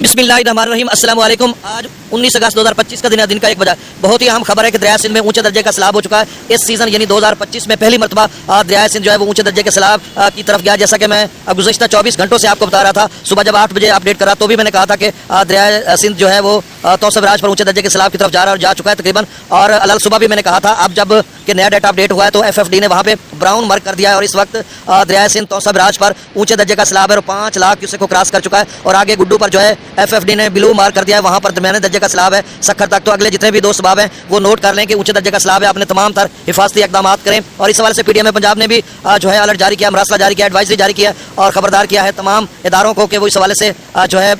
बिस्मिल्लाहिर्रहमानिर्रहीम अस्सलाम वालेकुम। आज 19 अगस्त 2025 का दिन का 1 बजा। बहुत ही अहम खबर है कि दरिया सिंध में ऊंचे दर्जे का सैलाब हो चुका है। इस सीजन यानी 2025 में पहली मरतबा दरिया सिंध जो है वो ऊंचे दर्जे के सैलाब की तरफ गया। जैसा कि मैं गुज़श्ता 24 घंटों से आपको बता रहा था, सुबह जब 8 बजे अपडेट करा तो भी मैंने कहा था कि दरिया सिंध जो है वो तौसफ राज पर ऊंचे दर्जे के सैलाब की तरफ जा रहा है और जा चुका है तकरीबन। और अलग सुबह भी मैंने कहा था। अब जब कि नया डाटा अपडेट हुआ है तो FFD ने वहाँ पे ब्राउन मार्क कर दिया है और इस वक्त दरिया सिंध तौसफ राज पर ऊंचे दर्जे का सैलाब है और 5 लाख क्यूसेक को क्रॉस कर चुका है। और आगे गुड्डू पर जो है FFD ने ब्लू मार्क कर दिया है, वहाँ पर दरमियाने दर्जे का सैलाब है सखर तक। तो अगले जितने भी दोस्त बाब हैं वो नोट कर लें कि ऊंचे दर्जे का सैलाब है, अपने तमाम तर हिफाजती इकदाम करें। और इस हवाले से PDM पंजाब ने भी जो है अलर्ट जारी किया, मरासला जारी किया, एडवाइजरी जारी किया और खबरदार किया है तमाम इदारों को कि वो इस हवाले से जो है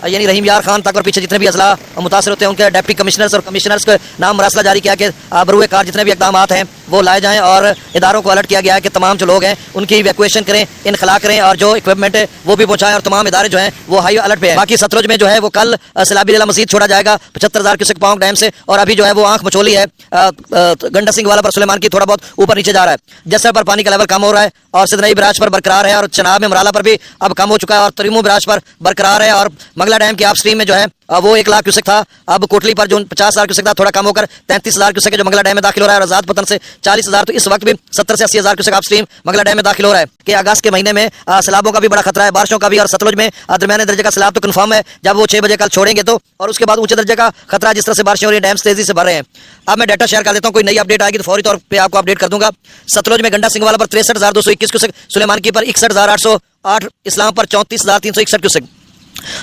यानी रहीम यार खान तक और पीछे जितने भी अजला मुतासर होते हैं उनके डिप्टी कमिश्नर्स और कमिश्नर्स के नाम मरासला जारी किया कि बरूए कार जितने भी इकदाम हैं वो लाए जाएं। और इदारों को अलर्ट किया गया है कि तमाम जो लोग हैं उनकी इवैक्यूएशन करें, इनखला करें और जो इक्विपमेंट है वो भी पहुंचाएं। और तमाम इदारे जो हैं वो हाई अलर्ट पे हैं। बाकी सतलुज में जो है वो कल सैलाबी लीला मजीद छोड़ा जाएगा 75,000 क्यूसेक पाउंड डैम से। और अभी जो है वो आंख मचोली है गंडा सिंह वाला पर सुलेमान की थोड़ा बहुत ऊपर नीचे जा रहा है। जसर पर पानी का लेवल कम हो रहा है और सिदनई बराज पर बरकरार है और चनाब में मराला पर भी अब कम हो चुका है और तरीमू बराज पर बरकरार है। और मंगला डैम की आप स्ट्रीम में जो है वो 1 लाख क्यूसेक था, अब कोटली पर जो 50,000 क्यूसेक था थोड़ा कम होकर 33,000 क्यूसेक है जो मंगला डैम में दाखिल हो रहा है। और आजाद पतन से 40,000, तो इस वक्त भी 70 से 80,000 क्यूसेक आप स्ट्रीम मंगला डैम में दाखिल हो रहा है। कि अगस्त के महीने में सैलाबों का भी बड़ा खतरा है, बारिशों का भी। और सतलुज में दरमियाने दर्जे का सैलाब तो कन्फर्म है जब वो 6 बजे कल छोड़ेंगे तो। और उसके बाद ऊंचे दर्जे का खतरा जिस तरह से बारिशें हो रही है, डैम्स तेजी से भर रहे हैं। अब मैं डाटा शेयर कर देता हूँ, कोई नई अपडेट आएगी तो फौरी तौर पर आपको अपडेट कर दूंगा। सतलुज में गंडा सिंह वाला पर 63,221 क्यूसेक, सुलेमान की पर 61,808, इस्लाम पर 34,361 क्यूसेक,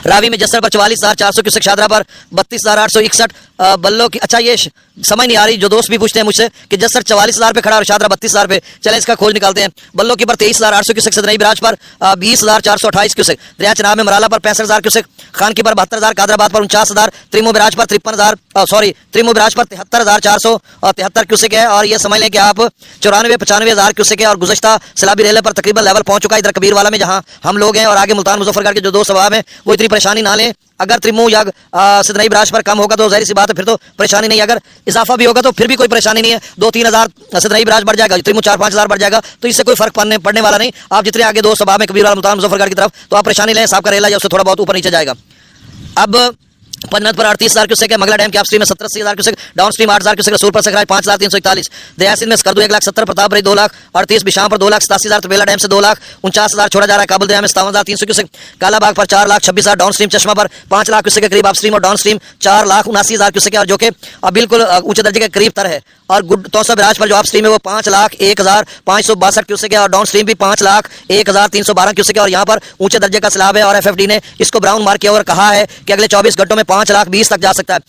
रावी में जसर पर 44,400 क्यूसेक, शादरा पर 32,861, बल्लो की अच्छा ये समझ नहीं आ रही, जो दोस्त भी पूछते हैं मुझसे कि जसर 44,000 पे खड़ा और शादरा 32,000 पे, चले इसका खोज निकालते हैं। बल्लो की पर 23,800 क्यूसेक, सदनई बराज पर 20,428 क्यूसेक, दरिया चनाब में मराला पर 65,000 क्यूसेक, खान की पर 72,000, कादराबाद पर 49,000, त्रिमो बराज पर 53,000 सॉरी त्रिमो बराज पर 73,473 क्यूसेक है। और ये समझ लें कि आप 94-95,000 क्यूसेक है। और गुज़श्ता सैलाबी रेले पर तकरीबन लेवल पहुंच चुका है इधर कबीर वाला में जहां हम लोग हैं। और आगे मुल्तान मुजफ्फरगढ़ के जो दो सवाब हैं वो इतनी परेशानी ना लें। अगर त्रिमू या सिदनई बराज पर कम होगा तो जाहिर सी बात है फिर तो परेशानी नहीं, अगर इजाफा भी होगा तो फिर भी कोई परेशानी नहीं है। 2-3 हज़ार सिदनई बराज बढ़ जाएगा, त्रिमू 4-5 हज़ार बढ़ जाएगा, तो इससे कोई फर्क पड़ने वाला नहीं। आप जितने आगे दो सबाब में कबीर वाला मुल्तान मुजफ्फरगढ़ की तरफ तो आप परेशानी लें, साहब का रेला या उससे थोड़ा बहुत ऊपर नीचे जाएगा। अब पन्नत पर 38,000 क्यूसेक है, मंगला डैम की अपस्ट्रीम में 70,000 क्यूसेक, डाउन स्ट्रीम 8,000 क्यूसेक, रसूल पर सकराय 5,341, दरिया सिंध में स्कर्दू 1,70,000, प्रतापगढ़ 2,38,000, बिशाम पर 2,87,000, तबेला डैम से 2,49,000 छोड़ा जा रहा है, काबुल दरिया में 57,300 क्यूसेक, कालाबाग पर 4,26,000, डाउन स्ट्रीम चश्मा पर 5 लाख क्यूसेक के करीब अपस्ट्रीम और डाउन स्ट्रीम 4,79,000 क्यूसेक है और जो कि बिल्कुल ऊंचे दर्जे के करीब तर है। और तौसफ बराज पर जो अपस्ट्रीम है वो 5,01,562 क्यूसेक है और डाउन स्ट्रीम भी 5,01,312 क्यूसेक है। और यहाँ पर ऊंचे दर्जे का सैलाब है और FFD ने इसको ब्राउन मार्क किया और कहा है कि अगले 24 घंटों में 5,20,000 तक जा सकता है।